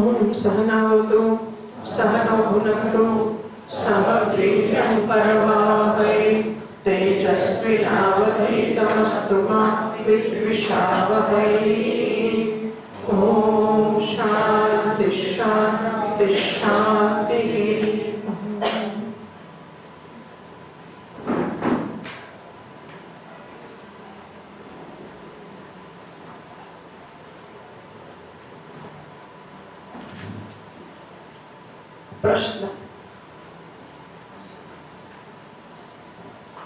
ओम सहनावतु सहनौ भुनक्तु सह वीर्यं करवावहै तेजस्विनावधीतमस्तु मा विद्विषावहै। ओम शांति शांति शांति। प्रश्न?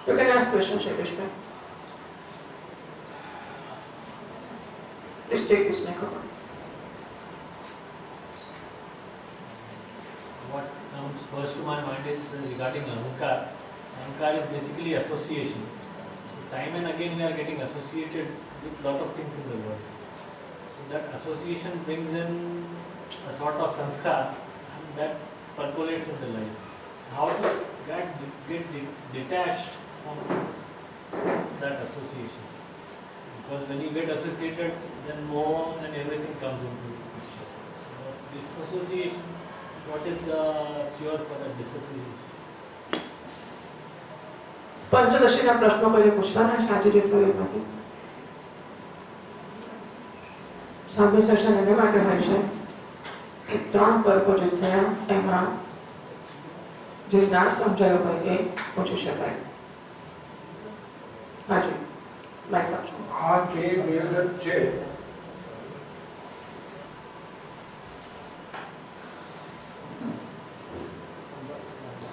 You can ask questions, Shri Krishna. Please take this microphone. What comes first to my mind is regarding Ahankar. Ahankar is basically association. So time and again we are getting associated with lot of things in the world. So that association brings in a sort of sanskar and that percolates in the life. How to get detached from that association? Because when you get associated, then more and everything comes into the picture. So this association, what is the cure for that disassociation? પંચદશીના પ્રશ્નો કોઈ પૂછવાના છે આજે રીતમાંથી? સાંભળ session એને માટે હોય છે કે 3 પર્વો જે થયા એમાં જે ના સમજાયો હોય એ પૂછી શકાય. હાજી માઇક આપશો. આ કે દેવદત્ત છે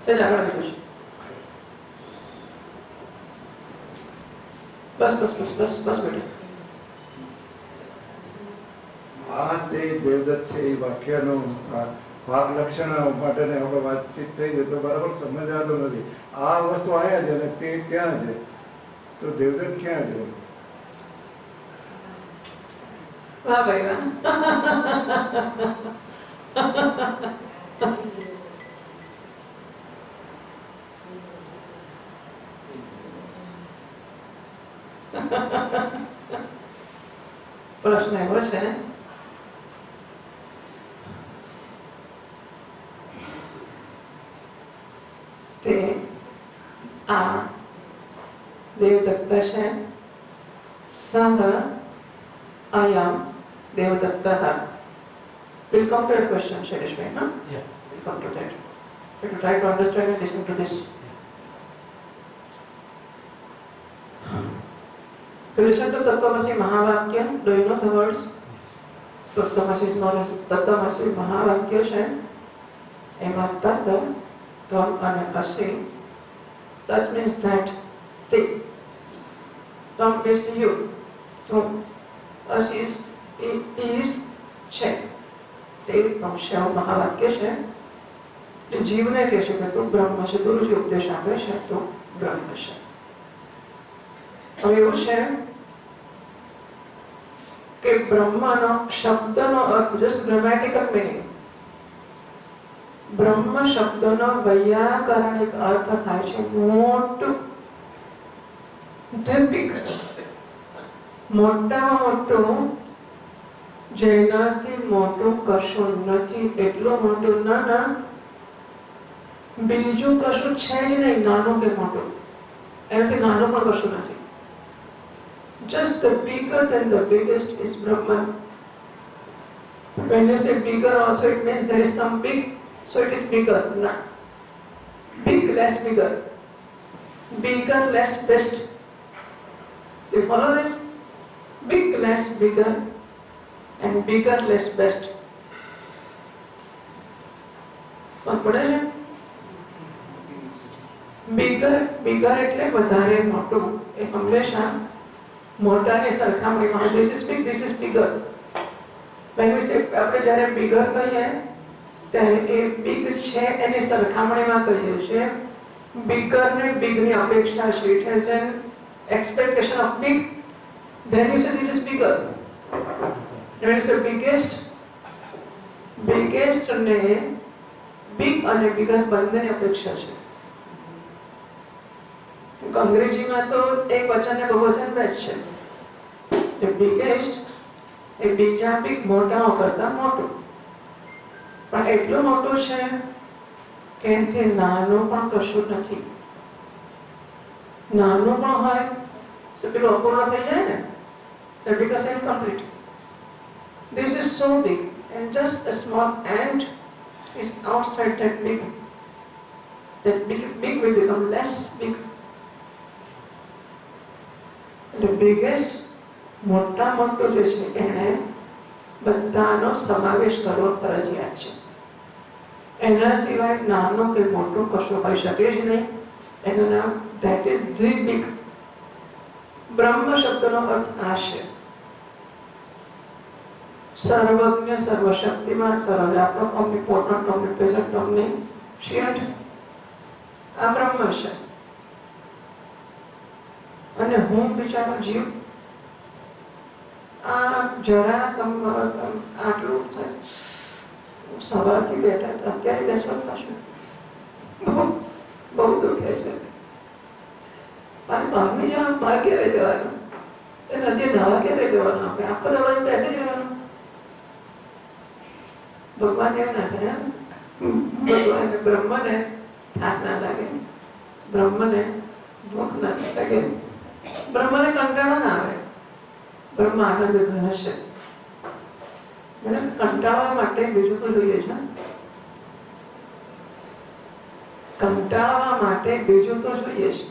સેજ આગળ બીજું છે. બસ બસ બસ બસ બસ બેટા. આ તે દેવદત્ત છે એ વાક્યનો ભાગ લક્ષણ માટે આપણે વાતચીત થઈ છે તો બરાબર સમજાતો નથી. આ વસ્તુ અહીંયા છે અને તે ત્યાં છે, તો દેવદત્ત ક્યાં છે? વાહ ભાઈ વાહ. પ્રશ્ન એવો છે તે આ દેવદત્ત છે સહ અયમ દેવદત્તઃ. We'll come to your question, Shailesh bhai, huh? Yeah. We'll come to that. We have to try to understand and listen to this. To listen to Tattvamasi Mahavakya, do you know the words? Tattvamasi is known as Tattvamasi Mahavakya છે. એમાં તત્, ત્વમ અને અસી. That means that તે. ત્વમ is you. ત્વમ. અસી is છે. તે ત્વમ મહાવાક્ય છે. જીવને કહેશે કે તું બ્રહ્મ છે. ગુરુજી ઉપદેશ આપે છે તો બ્રહ્મ છે. હવે એવું છે કે બ્રહ્મનો શબ્દનો અર્થ જસ્ટ ગ્રામેટિકલ મીનિંગ. બ્રહ્મ શબ્દનો વૈયાકરણિક અર્થ થાય છે મોટું, બિગ. મોટામાં મોટું જેનાથી મોટું કશું નથી. એટલું મોટું ના બીજું કશું છે જ નહીં, નાનું કે મોટું. એનાથી નાનું પણ કશું નથી. Just the bigger than the biggest is Brahman. When you say bigger also it means there is some big, so it is bigger. No. Big less bigger. Bigger less best. You follow this? Big less bigger and bigger less best. So what is it? Bigger એટલે વધારે મોટું. એ હંમેશા મોટાની સરખામણીમાં this is big, this is bigger. When we say આપણે જ્યારે bigger કહીએ ત્યારે એ big છે એની સરખામણીમાં કહીએ છીએ. bigger ને big ની અપેક્ષા છે. It has an expectation of big. Then we say this is bigger. When we say biggest ને big અને bigger બંનેની અપેક્ષા છે. અંગ્રેજીમાં તો એક વચન ને બહુવચન બે જ છે. The biggest એ બીજા બિગ મોટાઓ કરતા મોટું. પણ એટલું મોટું છે કે એનાથી નાનું પણ કશું નથી. નાનું પણ હોય તો પેલું અપૂર્ણ થઈ જાય ને, that becomes incomplete. This is so big and just a small ant is outside that big. That big will become less big. The biggest મોટા મોટો જે છે એને બધાનો સમાવેશ કરવો ફરજિયાત છે. એના સિવાય નાનું કે મોટું કશું હોઈ શકે જ નહીં. એનું નામ that is the big. બ્રહ્મ શબ્દનો અર્થ આ છે, સર્વજ્ઞ, સર્વશક્તિમાન, સર્વવ્યાપક, ઓમનીપોટન્ટ, ઓમનીપ્રેઝન્ટ, ઓમનીશિયન્ટ. આ બ્રહ્મ છે. અને હું બિચારો જીવ આ જરા આટલું થાય, સવારથી બેઠા અત્યારે બેસવા પાછું બહુ દુખે છે. બહારની જવાનું, બહાર ક્યારે જવાનું, એ નદી નાવા ક્યારે જવાનું, આપણે આખો દવા બેસી જ રહેવાનું. ભગવાન એમ ના થાય. ભગવાન બ્રહ્મને થાક ના લાગે, બ્રહ્મને ભૂખ ના લાગે, બ્રહ્મને કંટાળો ના આવે. બ્રહ્મ આનંદ ઘન છે. મને કંટાળવા માટે બીજું તો જોઈએ છે. કંટાળવા માટે બીજું તો જોઈએ છે.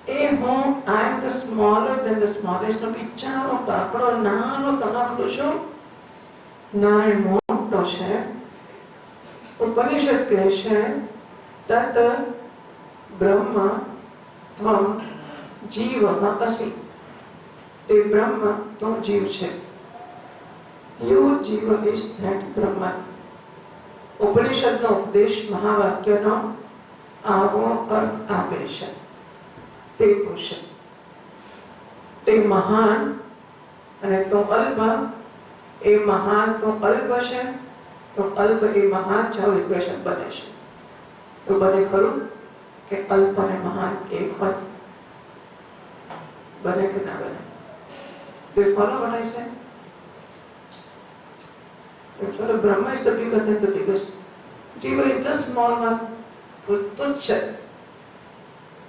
એ હું I am the smaller than the smallest. બિચારો બાપડો નાનો તણખલો છું, નારાયણ મોટો છે. ઉપનિષદ કહે છે તત બ્રહ્મ ત્વમ જીવ અસી. તે બ્રહ્મ તો જીવ છે. યુ જીવ ઇઝ ધેટ બ્રહ્મ. ઉપનિષદનો ઉપદેશ મહાવાક્યનો આવો અર્થ આપે છે. તે તો છે, તે મહાન અને તો અલ્પ. એ મહાન તો અલ્પ છે, તો અલ્પ એ મહાન જાઓ ઇક્વેશન બને છે. તો બને ખરું કે અલ્પ અને મહાન એક હોય? બને કે ના બને? Do you follow what I say? So the Brahma is the bigger than the biggest. Jiva is just small one. Tuchya.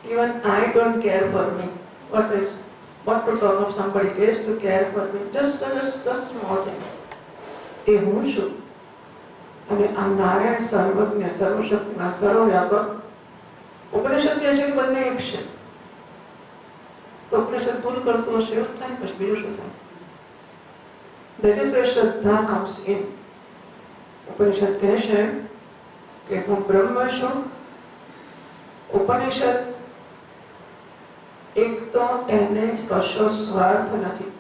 Even I don't care for me. What to talk of somebody else to care for me? Just a small thing. એ હું છું. અને આ નારાયણ સર્વજ્ઞ, સર્વશક્તિમાન, સર્વવ્યાપક. ઉપનિષદ કહે છે કે બંને એક છે. તો ઉપનિષદ ભૂલ કરતું હશે એવું થાય, પછી બીજું શું થાય? That is where શ્રદ્ધા comes in. ઉપનિષદ કહે છે કે હું બ્રહ્મ છું. ઉપનિષદ એક તો એને કશો સ્વાર્થ નથી.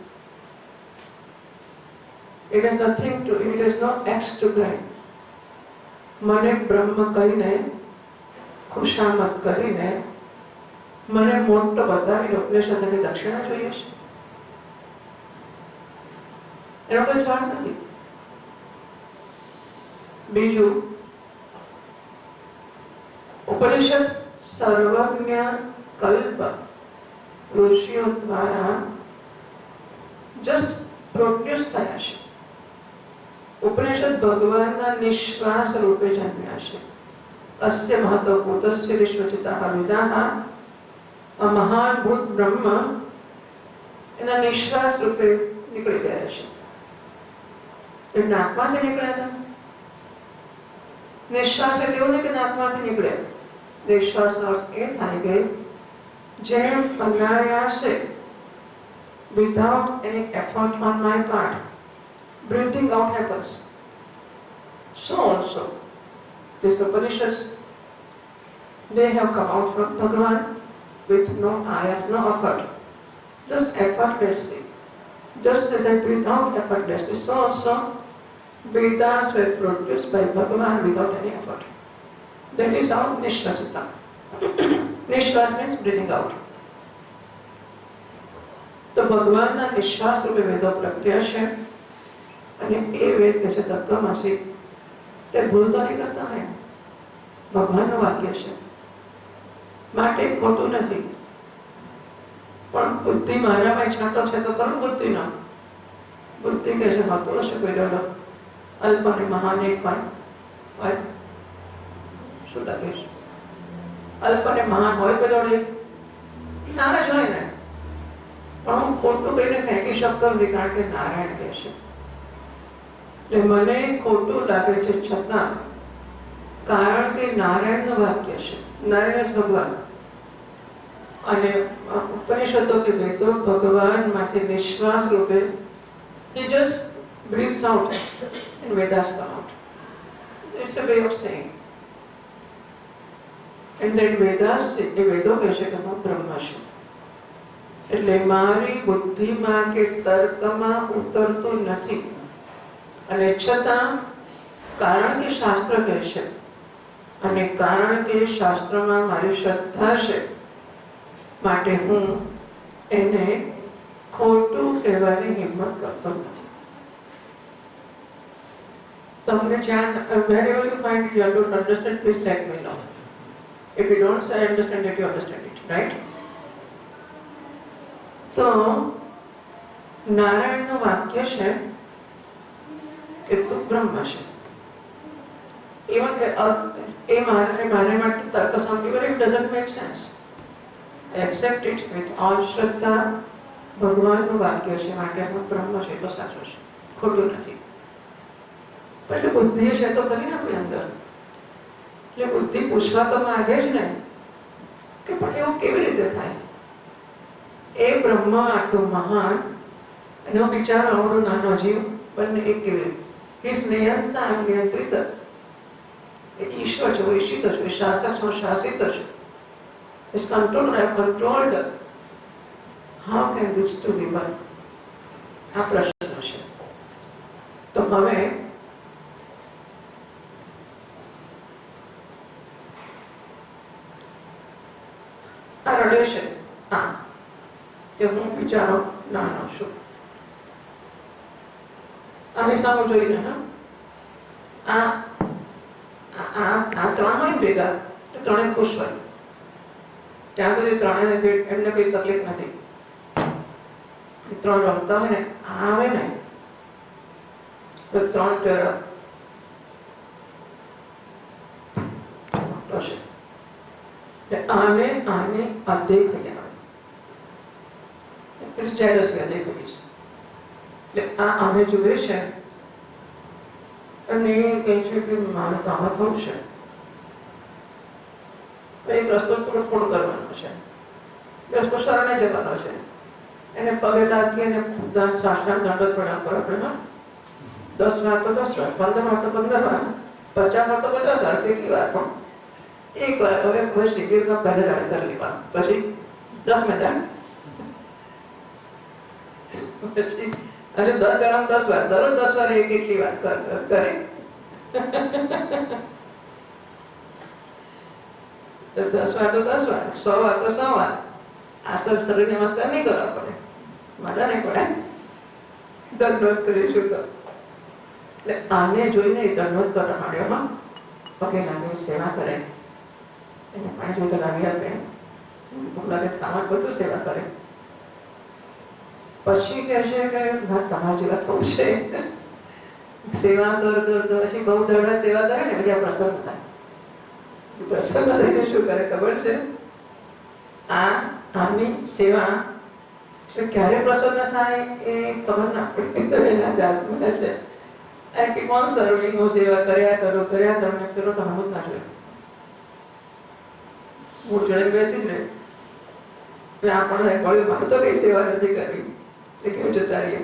It has nothing to, it has no axe to grind. મને બ્રહ્મ કહીને, ખુશામત કરીને, મને મોટો બતાવીને ઉપનિષદને દક્ષિણા જોઈએ છે. એનો કોઈ સ્વાર્થ નથી. બીજું, ઉપનિષદ સર્વજ્ઞ કલ્પ ઋષિઓ દ્વારા જસ્ટ પ્રોડ્યુસ થયા છે. ઉપનિષદ ભગવાનના નિશ્વાસ રૂપે જન્મ્યા છે. અસ્ય મહત્વભૂતસ્ય વિશ્વચિતાઃ વિદાઃ. આ મહાનભૂત બ્રહ્મ એના નિશ્વાસ રૂપે નીકળી ગયા છે. એ નાકમાંથી નીકળ્યા હતા. નિશ્વાસ એટલે એવું નહીં કે નાકમાંથી નીકળે. નિશ્વાસનો અર્થ એ થાય કે જેમ અનાયાસે, without any effort on my part, breathing out happens. So also, these Upanishads, they have come out from Bhagavan with no ayas, no effort, just effortlessly. Just as I breathe out effortlessly, so also Vedas were produced by Bhagavan without any effort. That is our Nishvasita. Nishvas means breathing out. તો ભગવાનના નિશ્વાસ રૂપે વેદો પ્રગટ્યા છે. અને એ વેદ કહે છે તત્વમસી. તે ભૂલ તો નહીં કરતા હોય, ભગવાનનું વાક્ય છે માટે ખોટું નથી. પણ બુદ્ધિ મારામાં છાંટો છે તો ખરું બુદ્ધિનો. બુદ્ધિ કહે છે હોતો હશે કોઈ ડરો, અલ્પ અને મહાન એક હોય શું લાગે છે? અલ્પ અને મહાન હોય પેલો એક ના જ હોય ને, પણ હું ખોટું કહીને ફેંકી શકતો નથી કારણ કે નારાયણ કહે છે. એટલે મને ખોટું લાગે છે છતાં, કારણ કે નારાયણનું વાક્ય છે, નારાયણ જ ભગવાન, અને ઉપનિષદો કે વેદો ભગવાનમાંથી નિશ્વાસ રૂપે he just breathes out and Vedas come out. It's a way of saying. And then Vedas, એ વેદો કહે છે કે હું બ્રહ્મ છું. એટલે મારી બુદ્ધિમાં કે તર્કમાં ઉતરતું નથી, અને છતાં કારણ કે શાસ્ત્ર કહે છે, અને કારણ કે શાસ્ત્રમાં મારી શ્રદ્ધા છે, માટે હું એને ખોટું કહેવાની હિંમત કરતો નથી. તમને જ્યાં wherever you find you don't understand, please let me know. If you don't say I understand it, you understand it, right? તો નારાયણનું વાક્ય છે કે તું બ્રહ્મ છે. એ મારા માટે તર્ક સમજી, but it doesn't make sense. I accept it with all શ્રદ્ધા. ભગવાનનું વાક્ય છે માટે હું બ્રહ્મ છે તો સાચું છે, ખોટું નથી. એટલે બુદ્ધિ છે તો ખરી ને આપણી અંદર. એટલે બુદ્ધિ પૂછવા તો માંગે જ ને કે પણ એવું કેવી રીતે થાય? એ બ્રહ્મ આટલું મહાન, એનો બિચારો આવડો નાનો જીવ, બંને એક કેવી રીતે? હિઝ નિયંતા નિયંત્રિત, એ ઈશ્વર છે, ઈશિત છે, શાસક છે, શાસિત છે. His controller, I have controlled. How can this two be one? આ પ્રશ્ન છે. તો હવે આ રડે છે કે હું બિચારો નાનો છું. આને સામું જોઈને આ ત્રણ હોય ભેગા તો ત્રણે ખુશ હોય. ત્યાં સુધી ત્રણે એમને કોઈ તકલીફ નથી. ત્રણ રમતા હોય ને, આવે ને તો ત્રણ આને અદેખાઈ આવે, જેલસી અદેખાઈશ. એટલે આને જુએ છે અને એ કહે છે કે મારે તો આમાં થવું છે. એક રસ્તો તોડફોડ કરવાનો છે, રસ્તો શરણે જવાનો છે. એને પગે લાગી અને સાષ્ટાંગ દંડવત પ્રણામ કરો. આપણે 10 વાર તો 10 વાર, 15 વાર તો 15 વાર, 50 વાર તો 50 વાર, કેટલી વાર પણ એક વાર. હવે શિબિરમાં પહેલે રાડે કરી લેવાનું, પછી 10 મેદાન, પછી હજુ 10 ગણામાં 10 વાર, દરરોજ 10 વાર એ કેટલી વાર કરે. 10 વાર તો 10 વાર, 100 વાર તો 100 વાર. આ સબ શરીર નમસ્કાર નહીં કરવા પડે, મજા નહીં પડે. દંડવત કરીશું તો. એટલે આને જોઈને એ દંડવત કરવા માંડ્યો. પગે લાગી સેવા કરે, એને પાણી જોઈતો લાવી આપે, ભૂખ લાગે ખાવા, બધું સેવા કરે. પછી કહે છે કે તમારા જેવા થવું છે, સેવા કર. પછી બહુ દરડા સેવા કરે ને, પછી આ પ્રસન્ન થાય. પ્રસન્ન થઈને શું કરે ખબર છે? આની સેવા ક્યારે પ્રસન્ન થાય એ ખબર ના પડે. એના જાતમાં છે કે કોણ સર્વિંગ, હું સેવા કર્યા કરો ને પેલો તો હમ જ ના જોયું. હું જોડે બેસી જ રહે. એટલે આપણને કહ્યું મારે તો કઈ સેવા નથી કરવી, એ કેવું જતા રહીએ.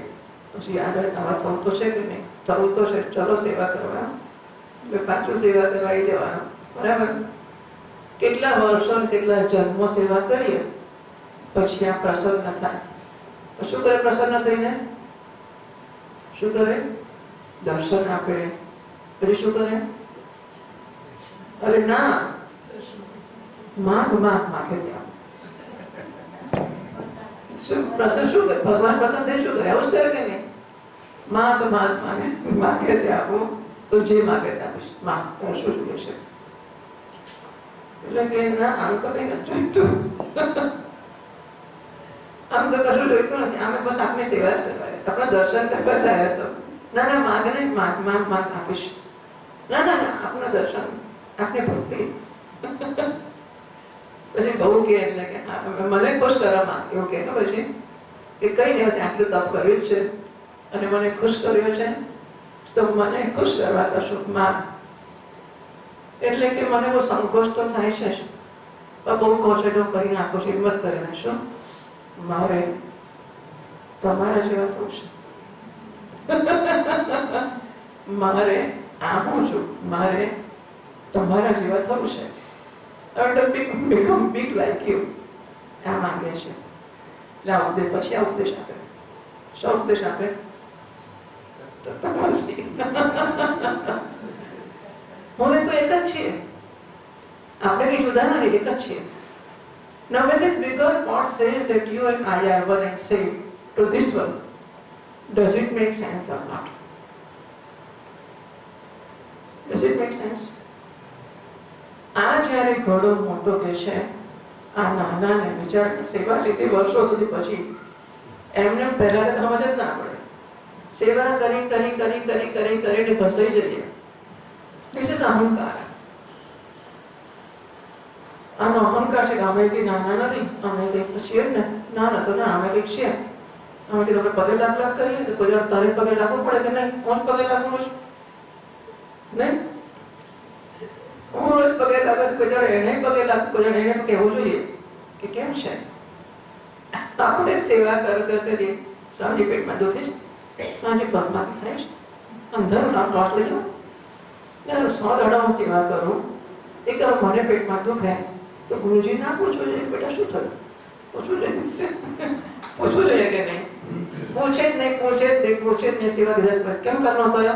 પછી આગળ આવા થવું તો છે કે નહીં? થવું તો છે, ચલો સેવા કરવા. એટલે પાછું સેવા કરવા આવી જવાનું. બરાબર? કેટલા વર્ષો કેટલા જન્મો સેવા કરીએ પછી આ પ્રસન્ન થાય. તો શું કરે? પ્રસન્ન થઈને શું કરે? દર્શન આપે. પછી શું કરે? અરે ના, માગે ત્યાં. શું પ્રસન્ન શું કરે? ભગવાન પ્રસન્ન થઈ શું કરે? આવું જ કરે કે નહીં? માગે ત્યાં આપો તો જે માગે ત્યાં માગતા શું જોઈએ છે. એટલે કે ના, આમ તો કઈ નથી જોઈતું, આમ તો કશું જોઈતું નથી. આમે બસ આપની સેવા જ કરવા, આપણા દર્શન કરવા જાય તો ના ના માગ નહીં, માગ આપીશ. ના ના ના, આપના દર્શન, આપની ભક્તિ. પછી બહુ કે એટલે કે મને ખુશ કરવા માંગ, એવું કે પછી કે કઈ નહીં, આટલું તપ કર્યું છે અને મને ખુશ કર્યો છે, તો મને ખુશ કરવા કશું માંગ. એટલે કે મને બહુ સંકોચ તો થાય છે, પણ બહુ કહો છો તો કહી નાખો છો, હિંમત કરી નાખશો, મારે તમારા જેવા થવું છે. મારે હું છું, મારે તમારા જેવા થવું છે. become big like you. આ માંગે છે. એટલે આ ઉપદેશ, પછી આ ઉપદેશ આપે. શું ઉપદેશ આપે? તત્વમસી. હું તો એક જ છીએ, આપણે કઈ જુદા નથી, એક જ છીએ. Now when this bigger pot says that you and I are one and same to this one, does it make sense or not? Does it make sense? આ જ્યારે ઘોડો મોટો કે છે, આ નાનાને બિચારાને સેવા લીધી વર્ષો સુધી, પછી એમને પહેલા તો સમજ જ ના પડે, સેવા કરી કરી કરી કરી કરી કરીને ઘસાઈ જઈએ. This is અહંકાર. આનો અહંકાર છે કે અમે કંઈ નાના નથી, અમે કંઈક તો છીએ જ ને, નાના તો ના, અમે કંઈક છીએ. અમે કે આપણે પગે લાખ કરીએ તો કોઈ તારે પગે લાગવું પડે કે નહીં? હું જ પગે લાગવું છું નહીં, હું રોજ પગે લાગે તો કોઈ જણ એને પગે લાગવું, કોઈ જણ એને કહેવું જોઈએ કે કેમ છે. આપણે સેવા કરીએ, સાંજે પેટમાં દુખે છે, સાંજે પગમાં થાય છે, અંધારું ટોસ લઈ જાઉં, 100 દાડા હું સેવા કરું, એક મને પેટમાં દુખે તો ગુરુજી ના પૂછવું જોઈએ કે બેટા શું થયું, પૂછવું જોઈએ, પૂછવું જોઈએ કે નહીં? પૂછે જ નહીં, પૂછે જ નહીં, સેવા દીધા કેમ કરનો હતો?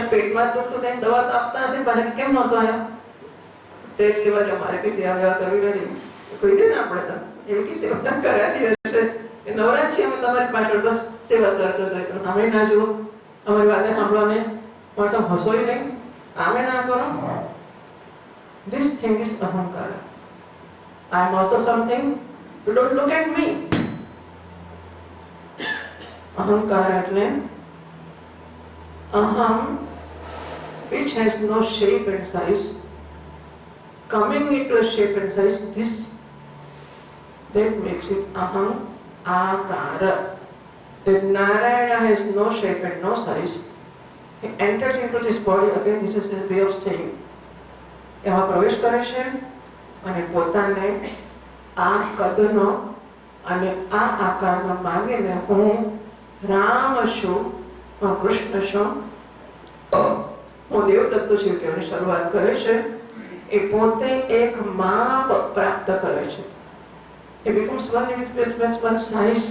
પેટમાં દુખતું તેને દવા તો આપતા નથી, પાછા કેમ નહોતો આવ્યો? તેલ લેવા જો, મારે કઈ સેવા વેવા કરવી નથી, કોઈ દે ને આપણે તો એવી કઈ સેવા કર્યાથી હશે એ નવરાજ છીએ અમે તમારી પાછળ, બસ સેવા કરતો હતો. અમે ના જુઓ, અમારી વાતે સાંભળો, અમે માણસો હસોય નહીં, આમે ના કરો. This thing is ahankara. I am also something. You don't look at me. Ahankara એટલે aham, which has no shape and size, coming into a shape and size, this, that makes it aham akara. That Narayana has no shape and no size. He enters into this body, again this is his way of saying, એમાં પ્રવેશ કરે છે અને પોતાને આ કદનો અને આ આકારનો માગીને હું રામ છું, હું કૃષ્ણ છું, હું દેવદત્ત છું કહેવાની શરૂઆત કરે છે. એ પોતે એક માપ પ્રાપ્ત કરે છે. એ becomes one size.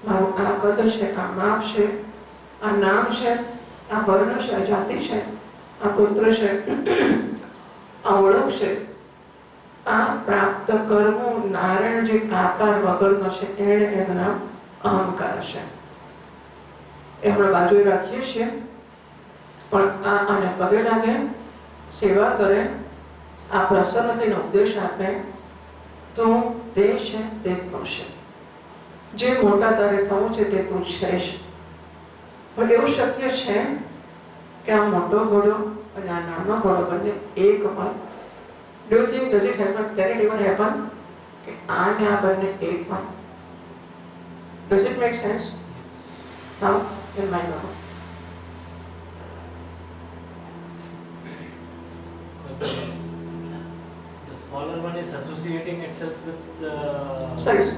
મારું આ કદ છે, આ માપ છે, આ નામ છે, આ વર્ણ છે, આ જાતિ છે, આ પુત્ર છે, આ ઓળખ છે. આ પ્રાપ્ત કરવું નારાયણ જે આકાર વગરનો છે, એને એનું નામ અહંકાર છે. એ આપણે બાજુએ રાખીએ છીએ, પણ આ આને પગે લાગે, સેવા કરે, આ પ્રસન્ન થઈને ઉપદેશ આપે, તો તે છે તે તું છે. જે મોટા તારે થવું છે તે તું છે જ. પણ એવું શક્ય છે કે આ મોટો ઘોડો અને આ નાનો ઘોડો બંને એક હોય? Do you think does it happen? Can it even happen? કે આ ને આ બંને એક હોય? Does it make sense? How? In my mind. The smaller one is associating itself with Size.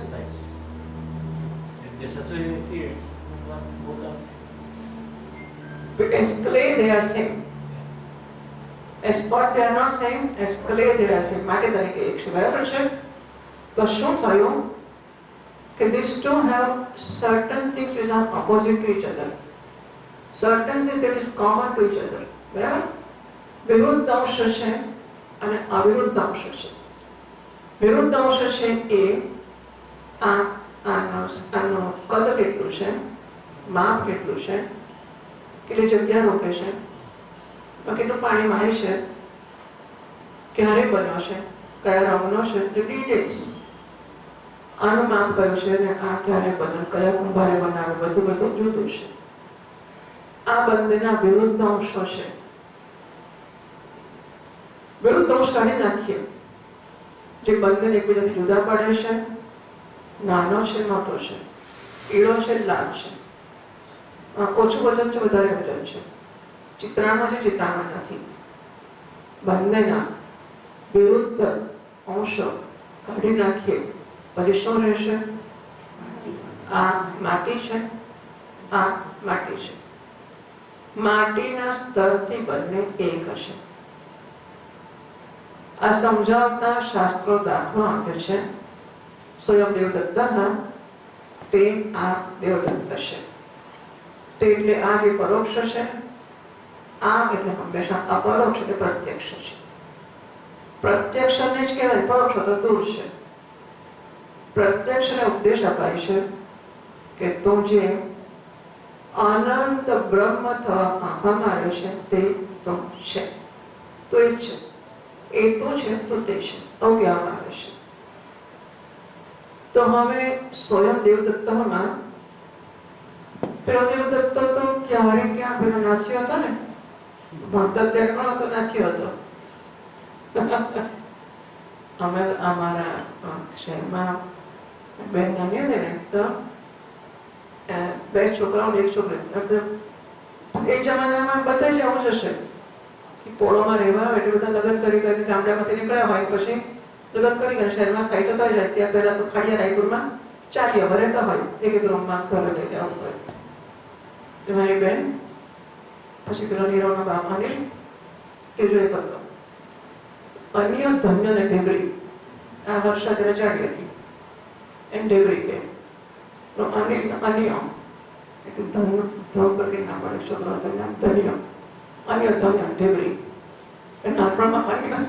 It disassociates. Both are. As clay they are same. As pot they are not same. As clay they are same. માટે તરીકે એક છે, બરાબર છે? તો શું થયું કે these two have certain things which are opposite to each other. Certain things that is common to each other. બરાબર? વિરુદ્ધ અંશ છે અને અવિરુદ્ધ અંશ છે. વિરુદ્ધ અંશ છે એ આનું કદ કેટલું છે, માપ કેટલું છે, કેટલી જગ્યા રોકે છે, કેટલું પાણી માય છે, ક્યારે બન્યો છે, કયા રંગનો છે, ડિટેલ્સ. આનું માપ કયું છે અને આ ક્યારે બન્યું, કયા કુંભારે બનાવ્યું, બધું જુદું છે. આ બંનેના વિરુદ્ધ અંશો છે. વિરુદ્ધ અંશ કાઢી નાખીએ, જે બંનેને એકબીજાથી જુદા પાડે છે. નાનો છે, મોટો છે, પીળો છે, લાલ છે, ઓછું વજન છે, વધારે વજન છે, ચિત્રામાં છે, ચિત્રામાં નથી. બંનેના વિરુદ્ધ અંશો કાઢી નાખીએ પછી શું રહેશે? આ માટી છે, આ માટી છે. માટીના સ્તરથી બંને એક હશે. આ સમજાવતા શાસ્ત્રો દાખલો આપે છે. સ્વયં દેવદત્તના તે આ દેવદત્ત છે. તે એટલે આ જે પરોક્ષ છે, આ એટલે હંમેશા અપરોક્ષ એટલે પ્રત્યક્ષ છે. પ્રત્યક્ષને જ કહેવાય, પરોક્ષ તો દૂર છે. પ્રત્યક્ષને ઉપદેશ અપાય છે કે તું જે અનંત બ્રહ્મ થવા ફાંફા મારે છે તે તો છે, તો એ છે, એ તો છે, તો તે છે, આવું કહેવામાં આવે છે. તો હવે સ્વયં દેવદત્તમાં પેલો દેવદત્ત તો ક્યારે ક્યાં પેલો નાથ્યો હતો ને, ભણતર ત્યાં પણ હતો, નાથ્યો હતો. અમે અમારા શહેરમાં બેન નાની હતી ને, તો બે છોકરાઓ એક છોકરી. એ જમાનામાં બધા જ આવું જ હશે કે પોળોમાં રહેવા હોય એટલે બધા લગ્ન કરી કરીને ગામડામાંથી નીકળ્યા હોય, પછી લગ્ન કરી કરીને શહેરમાં થાય તો થઈ જાય. ત્યાં પહેલા તો ખાડિયા રાયપુરમાં 4 વર્ષ રહેતા હોય, એક રૂમમાં ઘરે લઈને આવતું હોય. મારી બેન પછી પેલો નીરવનો બાપ અનિલ ત્રીજો એક હતો. અન્ય ધન્ય ને ઢેબરી, આ વર્ષા ત્યારે ચાલી હતી એને ઢેબરી કે અનિલ અન્ય એક ધન ધોર કરી ના પડે છોકરો હતો નામ ધન્ય, અન્ય ધન્ય ઢેબરી. નાનપણમાં અન્ય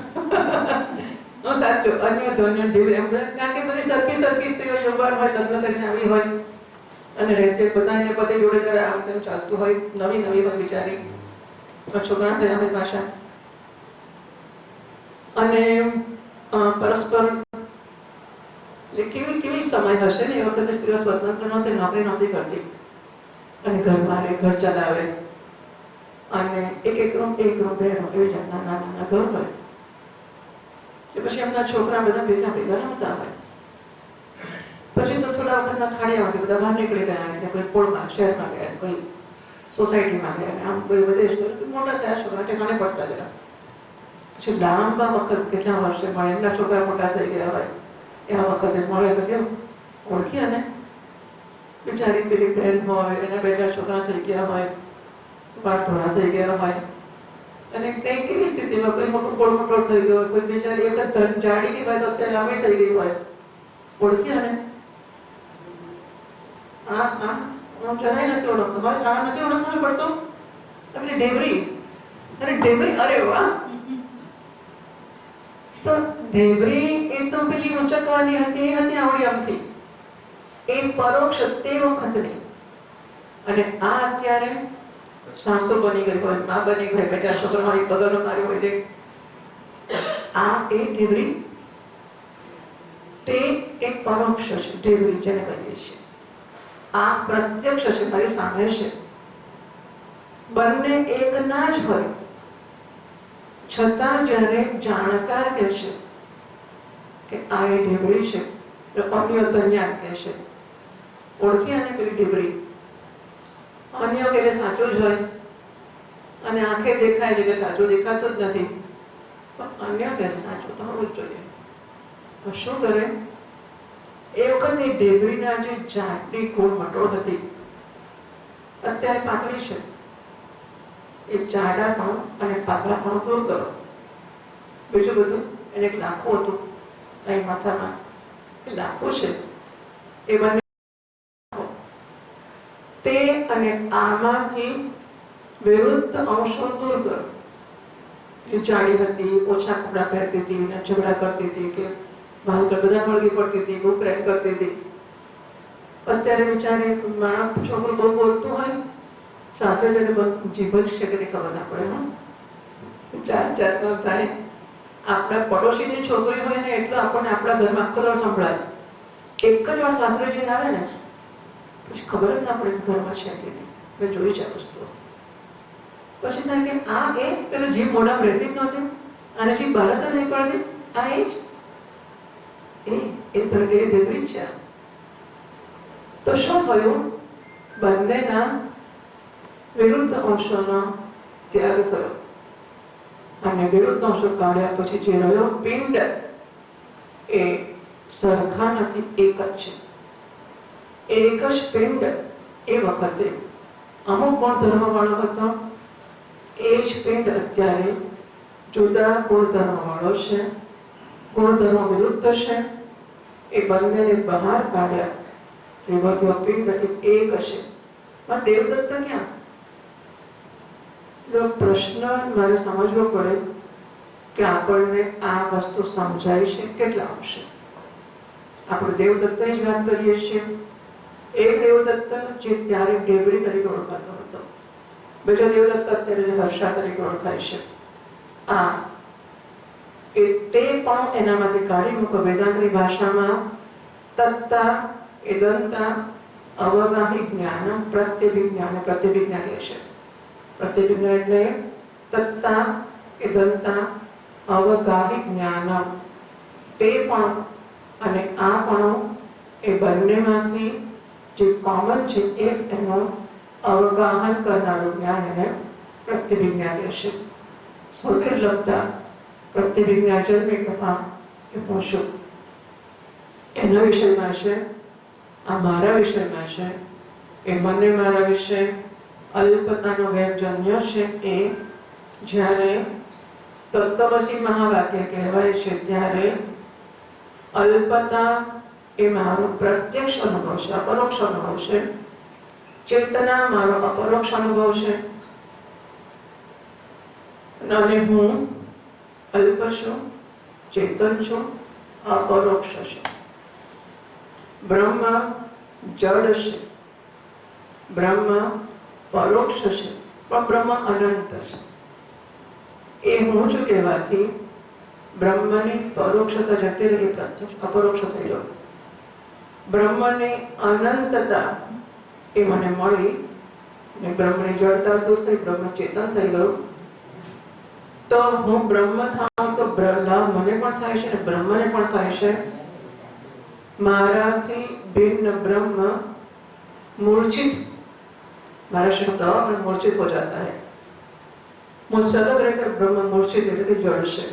સાચું અન્ય ધન્ય ઢેબરી એમ, કારણ કે બધી સરખી સરખી સ્ત્રીઓ યુવાન હોય, લગ્ન કરીને આવી હોય અને રહેતે બધાને પતિ જોડે જરા આમ તેમ ચાલતું હોય, નવી નવી હોય બિચારી, છોકરા થયા હોય પાછા. અને પરસ્પર કેવી કેવી સમય હશે ને એ વખતે સ્ત્રીઓ સ્વતંત્ર નહોતી, નોકરી નહોતી કરતી અને ઘરમાં રહે, ઘર ચલાવે અને એક રૂમ બે રૂમ એવી જાતના નાના ઘર હોય. પછી એમના છોકરા બધા ભેગા ભેગા રમતા હોય. પછી તો થોડા વખતના ખાડિયામાંથી બધા બહાર નીકળી ગયા, એટલે કોઈ પોળમાં શહેરમાં ગયા, કોઈ સોસાયટીમાં ગયા, આમ કોઈ વિદેશ ગયા, મોટા થયા છોકરા ઠેકાણે પડતા ગયા. પછી લાંબા વખત કેટલા વર્ષે મળે, એમના છોકરા મોટા થઈ ગયા હોય, એવા વખતે મળે તો કેવું ઓળખી. અને બિચારી પેલી બહેન હોય, એના 2-4 છોકરા થઈ ગયા હોય, બાળ ધોળા થઈ ગયા હોય, અને કઈ કેવી સ્થિતિમાં કોઈ મોટો ગોળ મોટો થઈ ગયો હોય, કોઈ બિચારી એક જ જાડી હોય તો અત્યારે લાંબી થઈ ગઈ હોય, ઓળખી. અને હું જરાય નથી ઓળખતો ભાઈ, આ નથી ઓળખવાનો પડતો તમને ઢેબરી. અરે ઢેબરી, અરે વાહ. તો ઢેબરી એ તો પેલી ઉચકવાની હતી, એ હતી આવડી આમથી, એ પરોક્ષ તે વખતની. અને આ અત્યારે સાસુ બની ગઈ હોય, મા બની ગઈ, 2-4 છોકરામાં એક બગલનો માર્યો હોય, આ એ ઢેબરી, તે એક પરોક્ષ છે ઢેબરી જેને કહીએ છીએ. આ પ્રત્યક્ષ છે, મારી સામે છે. બંને એક ના જ હોય છતાં જ્યારે જાણકાર કહે છે કે આ એ ઢેબરી છે, તો અન્ય ધન્યાન કહે છે, ઓળખી. અને પેલી ઢેબરી અન્ય કે સાચું જ હોય, અને આંખે દેખાય છે કે સાચું દેખાતું જ નથી, પણ અન્ય કે સાચું તો હોવું જ જોઈએ. તો શું કરે? એ વખતે ઢેબરીના જે જાતની ગોળ મટોળ હતી, અત્યારે પાતળી છે. એ જાડાપણું અને પાતળાપણું દૂર કરો. બીજું બધું એને એક લાખું હતું અહીં માથામાં, એ લાખું છે, એ બંને તે અને આમાંથી વિરુદ્ધ અંશો દૂર કરો. એ જાડી હતી, ઓછા કપડાં પહેરતી હતી, ને ઝઘડા કરતી હતી, કે ભાવકર બધા વળગી પડતી હતી, બહુ પ્રેમ કરતી હતી. અત્યારે બિચારી છોકરું બહુ બોલતું હોય, સાસરે જઈને જીભ જ છે કે ખબર ના પડે. જાતનો થાય. આપણા પડોશીની છોકરી હોય ને એટલું આપણને આપણા ઘરમાં આખો દાડો સંભળાય. એક જ વાર સાસરે જઈને આવે ને પછી ખબર જ ના પડે ઘરમાં છે કે નહીં. મેં જોઈ છે વસ્તુઓ. પછી થાય કે આ એ પેલો જીભ મોઢામાં રહેતી જ નહોતી અને જીભ બહાર જ નીકળતી, આ એ જ એ ત્રણેય વિપરીત છે. તો શું થયું? બંનેના વિરુદ્ધ અંશોનો ત્યાગ થયો અને વિરુદ્ધ અંશો કાઢ્યા પછી જે રહ્યો પિંડ એ સરખા નથી, એક જ છે. એક જ પિંડ એ વખતે અમુક ગુણધર્મ વાળો હતો, એ જ પિંડ અત્યારે જુદા ગુણધર્મ વાળો છે, ગુણધર્મ વિરુદ્ધ છે. એ બંનેને બહાર કાઢ્યા, એ બધો પિંડ એક હશે. દેવદત્ત ક્યાં? જો પ્રશ્ન મારે સમજવો પડે કે આપણને આ વસ્તુ સમજાય છે કેટલા અંશે. આપણે દેવદત્તની જ વાત કરીએ છીએ. એક દેવદત્ત જે ત્યારે ડેબરી તરીકે ઓળખાતો હતો, બીજો દેવદત્ત અત્યારે હર્ષા તરીકે ઓળખાય છે. આ એ તે પણ એનામાંથી કાઢી મૂકો. વેદાંતની ભાષામાં તત્તા ઇદંતા અવગાહી જ્ઞાન પ્રત્યભિજ્ઞાન, પ્રત્યભિજ્ઞા કહે છે. પ્રત્યભિજ્ઞા એટલે તત્તા ઇદંતા અવગાહી જ્ઞાન, તે પણ અને આ પણ એ બંનેમાંથી જે કોમન છે એક એનું અવગાહન કરનારું જ્ઞાન એને પ્રત્યભિજ્ઞા કહે છે. સૌથી લગતા પ્રત્યભિજ્ઞા જન્મે કે હા એ હું છું, એના વિષયમાં છે, આ મારા વિષયમાં છે, એ મને મારા વિશે અલ્પતાનો વેગ જન્મ્યો છે. એ જ્યારે તત્વમસી મહાવાક્ય કહેવાય છે ત્યારે અલ્પતા એ મારો પ્રત્યક્ષ અનુભવ છે, અપરોક્ષ અનુભવ છે. ચેતના મારો અપરોક્ષ અનુભવ છે અને હું અલ્પ છું, ચેતન છું, અપરોક્ષ છું. બ્રહ્મ જડ છે, બ્રહ્મ પરોક્ષ છે, પણ બ્રહ્મ અનંત છે. એ હું છું કહેવાથી બ્રહ્મની પરોક્ષતા જતી રહી, પ્રત્યક્ષ અપરોક્ષ થઈ ગયો. બ્રહ્મની અનંતતા એ મને મળી અને બ્રહ્મની જડતા દૂર થઈ, બ્રહ્મ ચેતન થઈ ગયું. તો હું બ્રહ્મ થાઉં તો લાભ મને પણ થાય છે અને બ્રહ્મને પણ થાય છે. મારાથી ભિન્ન બ્રહ્મ मूर्छित, मारा शब्द और मूर्छित हो जाता है. मुझसे अलग रहकर ब्रह्म मूर्छित એટલે કે જડ છે.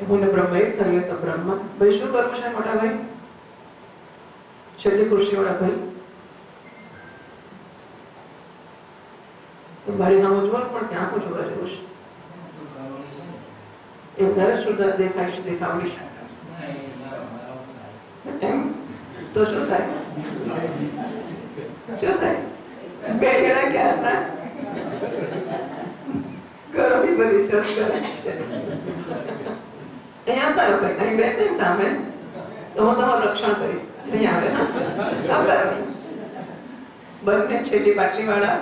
હું ને બ્રહ્મ એક થઈએ તો બ્રહ્મ. ભાઈ શું કરવું છે મોટા ભાઈ? છેલ્લી ખુરશીવાળા ભાઈ, મારી નામ ઉજ્જવલ પણ ત્યાં હું જોવા જેવું છે. એ વધારે સુંદર દેખાય છે, દેખાવડી છે એમ તો શું થાય? શું થાય? બે જણા ક્યારના ઘરો બી બધી સર્ચ કરે છે. અહીંયા આવતા રહો ભાઈ, અહીં બેસે ને સામે તો હું તમારું રક્ષણ કરીશ. અહીં આવે ને આવતા રહો. બંને છેલ્લી બાટલી વાળા